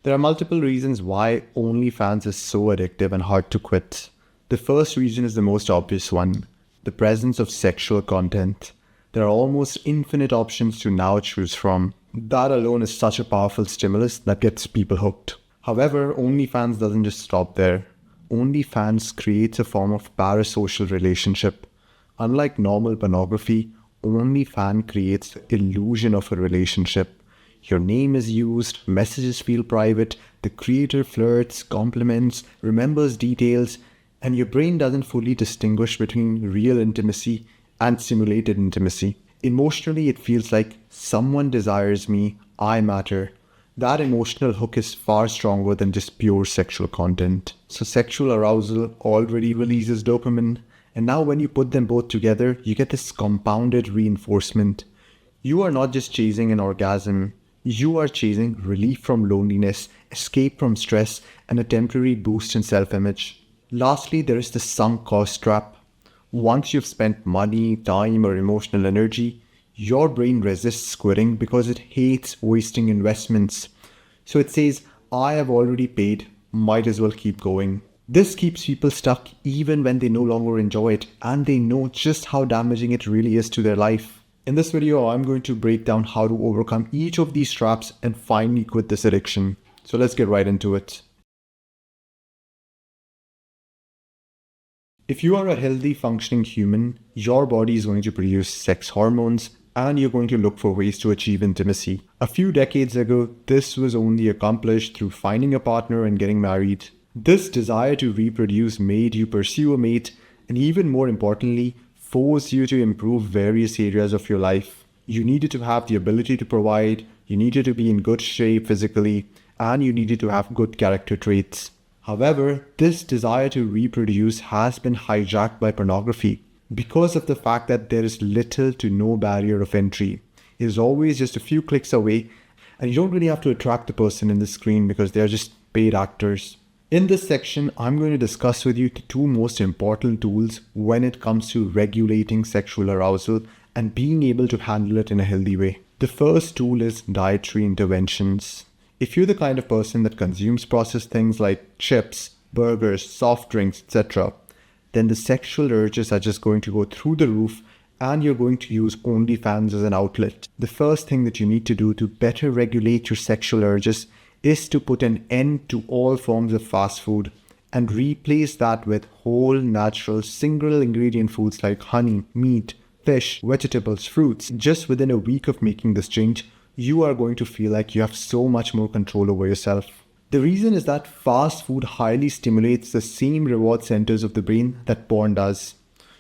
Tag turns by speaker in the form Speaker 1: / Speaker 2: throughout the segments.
Speaker 1: There are multiple reasons why OnlyFans is so addictive and hard to quit. The first reason is the most obvious one, the presence of sexual content. There are almost infinite options to now choose from. That alone is such a powerful stimulus that gets people hooked. However, OnlyFans doesn't just stop there. OnlyFans creates a form of parasocial relationship. Unlike normal pornography, OnlyFans creates the illusion of a relationship. Your name is used, messages feel private, the creator flirts, compliments, remembers details, and your brain doesn't fully distinguish between real intimacy and simulated intimacy. Emotionally, it feels like someone desires me, I matter. That emotional hook is far stronger than just pure sexual content. So sexual arousal already releases dopamine, and now when you put them both together, you get this compounded reinforcement. You are not just chasing an orgasm, you are chasing relief from loneliness, escape from stress, and a temporary boost in self-image. Lastly, there is the sunk cost trap. Once you've spent money, time, or emotional energy, your brain resists quitting because it hates wasting investments. So it says, I have already paid, might as well keep going. This keeps people stuck even when they no longer enjoy it and they know just how damaging it really is to their life. In this video, I'm going to break down how to overcome each of these traps and finally quit this addiction. So let's get right into it. If you are a healthy, functioning human, your body is going to produce sex hormones and you're going to look for ways to achieve intimacy. A few decades ago, this was only accomplished through finding a partner and getting married. This desire to reproduce made you pursue a mate and even more importantly, forced you to improve various areas of your life. You needed to have the ability to provide, you needed to be in good shape physically, and you needed to have good character traits. However, this desire to reproduce has been hijacked by pornography because of the fact that there is little to no barrier of entry. It is always just a few clicks away, and you don't really have to attract the person in the screen because they are just paid actors. In this section, I'm going to discuss with you the two most important tools when it comes to regulating sexual arousal and being able to handle it in a healthy way. The first tool is dietary interventions. If you're the kind of person that consumes processed things like chips, burgers, soft drinks, etc., then the sexual urges are just going to go through the roof and you're going to use OnlyFans as an outlet. The first thing that you need to do to better regulate your sexual urges is to put an end to all forms of fast food and replace that with whole, natural, single ingredient foods like honey, meat, fish, vegetables, fruits. Just within a week of making this change, you are going to feel like you have so much more control over yourself. The reason is that fast food highly stimulates the same reward centers of the brain that porn does.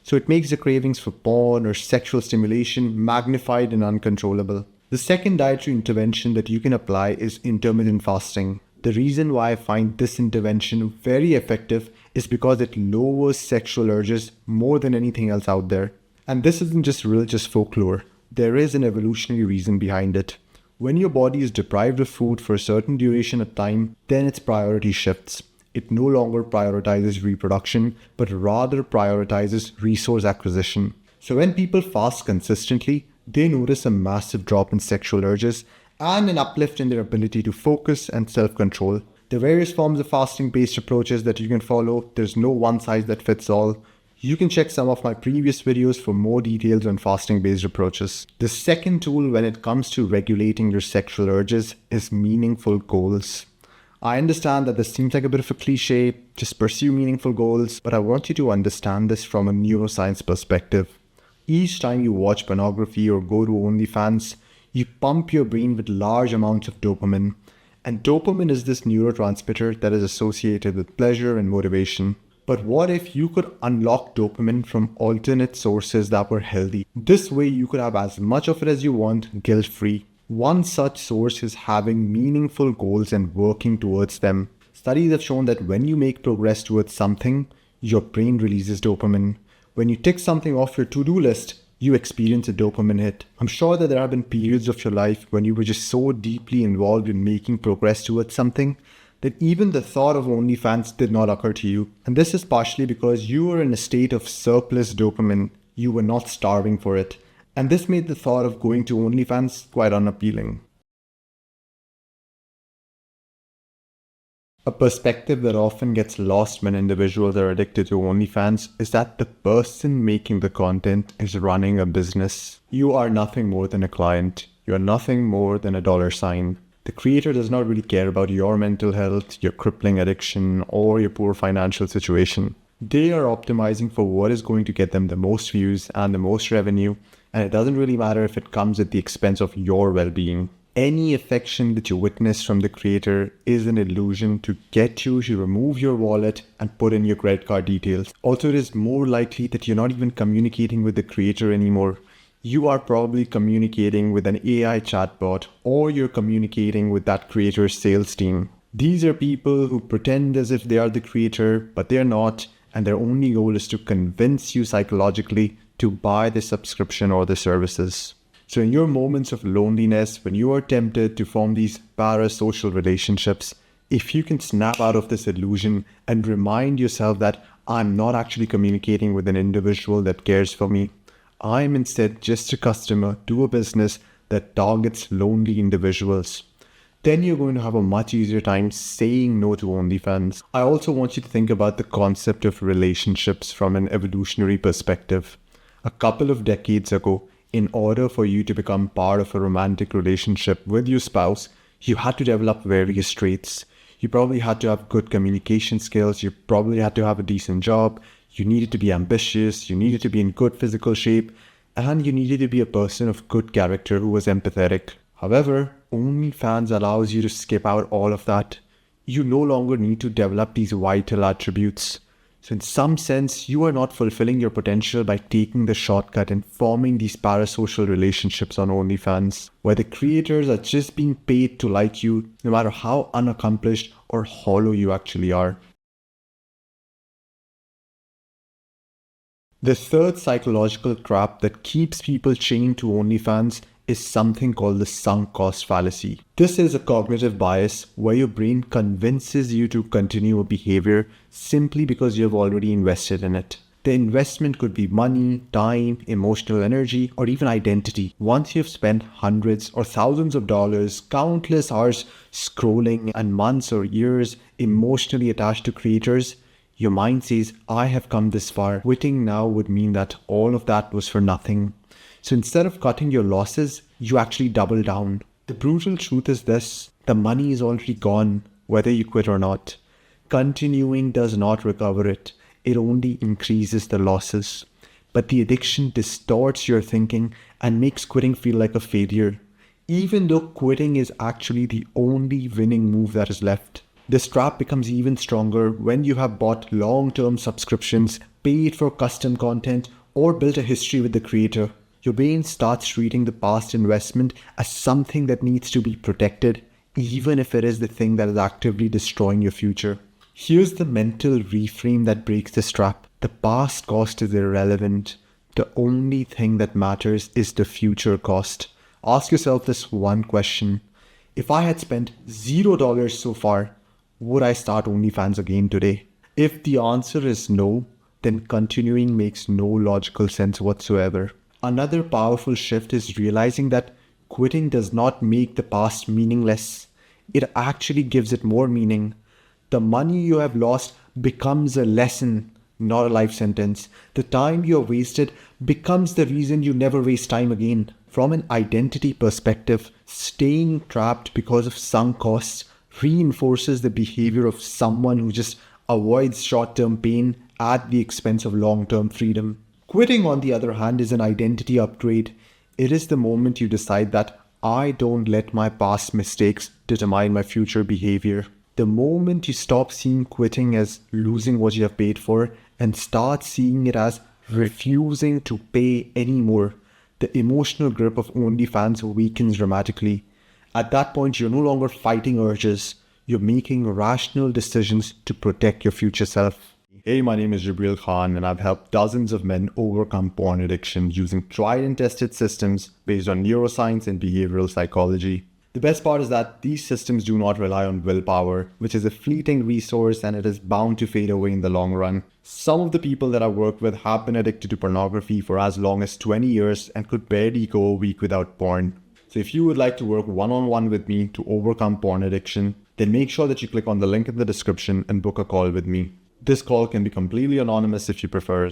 Speaker 1: So it makes the cravings for porn or sexual stimulation magnified and uncontrollable. The second dietary intervention that you can apply is intermittent fasting. The reason why I find this intervention very effective is because it lowers sexual urges more than anything else out there. And this isn't just religious folklore. There is an evolutionary reason behind it. When your body is deprived of food for a certain duration of time, then its priority shifts. It no longer prioritizes reproduction, but rather prioritizes resource acquisition. So when people fast consistently, they notice a massive drop in sexual urges and an uplift in their ability to focus and self-control. There are various forms of fasting-based approaches that you can follow. There's no one size that fits all. You can check some of my previous videos for more details on fasting-based approaches. The second tool when it comes to regulating your sexual urges is meaningful goals. I understand that this seems like a bit of a cliche, just pursue meaningful goals, but I want you to understand this from a neuroscience perspective. Each time you watch pornography or go to OnlyFans, you pump your brain with large amounts of dopamine. And dopamine is this neurotransmitter that is associated with pleasure and motivation. But what if you could unlock dopamine from alternate sources that were healthy? This way you could have as much of it as you want, guilt-free. One such source is having meaningful goals and working towards them. Studies have shown that when you make progress towards something, your brain releases dopamine. When you tick something off your to-do list, you experience a dopamine hit. I'm sure that there have been periods of your life when you were just so deeply involved in making progress towards something that even the thought of OnlyFans did not occur to you. And this is partially because you were in a state of surplus dopamine. You were not starving for it. And this made the thought of going to OnlyFans quite unappealing. A perspective that often gets lost when individuals are addicted to OnlyFans is that the person making the content is running a business. You are nothing more than a client. You are nothing more than a dollar sign. The creator does not really care about your mental health, your crippling addiction, or your poor financial situation. They are optimizing for what is going to get them the most views and the most revenue, and it doesn't really matter if it comes at the expense of your well-being. Any affection that you witness from the creator is an illusion to get you to remove your wallet and put in your credit card details. Also, it is more likely that you're not even communicating with the creator anymore. You are probably communicating with an AI chatbot, or you're communicating with that creator's sales team. These are people who pretend as if they are the creator, but they're not, and their only goal is to convince you psychologically to buy the subscription or the services. So in your moments of loneliness, when you are tempted to form these parasocial relationships, if you can snap out of this illusion and remind yourself that I'm not actually communicating with an individual that cares for me, I'm instead just a customer to a business that targets lonely individuals, then you're going to have a much easier time saying no to OnlyFans. I also want you to think about the concept of relationships from an evolutionary perspective. A couple of decades ago, in order for you to become part of a romantic relationship with your spouse, you had to develop various traits. You probably had to have good communication skills. You probably had to have a decent job. You needed to be ambitious. You needed to be in good physical shape. And you needed to be a person of good character who was empathetic. However, OnlyFans allows you to skip out all of that. You no longer need to develop these vital attributes. So in some sense, you are not fulfilling your potential by taking the shortcut and forming these parasocial relationships on OnlyFans, where the creators are just being paid to like you, no matter how unaccomplished or hollow you actually are. The third psychological trap that keeps people chained to OnlyFans is something called the sunk cost fallacy. This is a cognitive bias where your brain convinces you to continue a behavior simply because you have already invested in it. The investment could be money, time, emotional energy, or even identity. Once you've spent hundreds or thousands of dollars, countless hours scrolling, and months or years emotionally attached to creators, your mind says, I have come this far. Quitting now would mean that all of that was for nothing. So instead of cutting your losses, you actually double down. The brutal truth is this: the money is already gone, whether you quit or not. Continuing does not recover it. It only increases the losses. But the addiction distorts your thinking and makes quitting feel like a failure, even though quitting is actually the only winning move that is left. This trap becomes even stronger when you have bought long-term subscriptions, paid for custom content, or built a history with the creator. Your brain starts treating the past investment as something that needs to be protected, even if it is the thing that is actively destroying your future. Here's the mental reframe that breaks this trap. The past cost is irrelevant. The only thing that matters is the future cost. Ask yourself this one question: if I had spent $0 so far, would I start OnlyFans again today? If the answer is no, then continuing makes no logical sense whatsoever. Another powerful shift is realizing that quitting does not make the past meaningless. It actually gives it more meaning. The money you have lost becomes a lesson, not a life sentence. The time you have wasted becomes the reason you never waste time again. From an identity perspective, staying trapped because of sunk costs reinforces the behavior of someone who just avoids short-term pain at the expense of long-term freedom. Quitting, on the other hand, is an identity upgrade. It is the moment you decide that I don't let my past mistakes determine my future behavior. The moment you stop seeing quitting as losing what you have paid for and start seeing it as refusing to pay anymore, the emotional grip of OnlyFans weakens dramatically. At that point, you're no longer fighting urges. You're making rational decisions to protect your future self. Hey, my name is Jibreal Khan, and I've helped dozens of men overcome porn addiction using tried and tested systems based on neuroscience and behavioral psychology. The best part is that these systems do not rely on willpower, which is a fleeting resource and it is bound to fade away in the long run. Some of the people that I've worked with have been addicted to pornography for as long as 20 years and could barely go a week without porn. So if you would like to work one-on-one with me to overcome porn addiction, then make sure that you click on the link in the description and book a call with me. This call can be completely anonymous if you prefer,